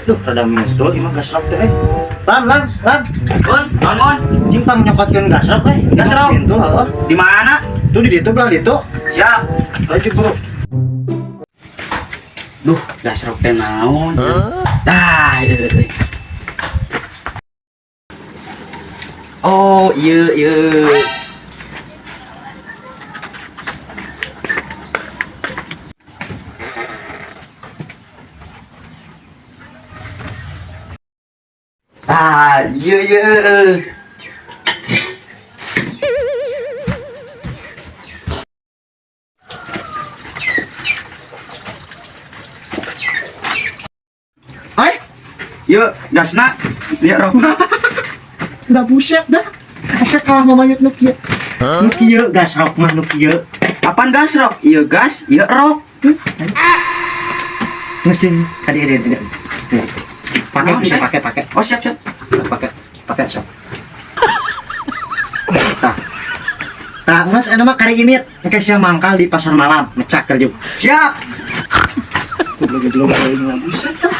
Duh, rada mintul imah gasrok teh. Lam. Naon? Jimpang nyokotkeun gasrok Gasrok? Mintul, heeh. Di mana? Tuh di ditu belah ditu. Siap. Ayo bro. Duh, gasrok teh naon? Dah, ieu. Oh, iya. Ah, iya. Hai, yuk gasna, lihat rok. Enggak buset dah. Asa kalah mamanyut nu kieu. Nu kieu gasrok mah nu kieu. Apaan gasrok? Iya gas, iya rok. Mesin kadi ada. Pakai Naon, bisa Teh? pakai. Oh siap. Pakai sok. Tah, Mas, anu mah kari ini engke sia mangkal di pasar malam, ngecak kerja. Siap. Belum buset dah.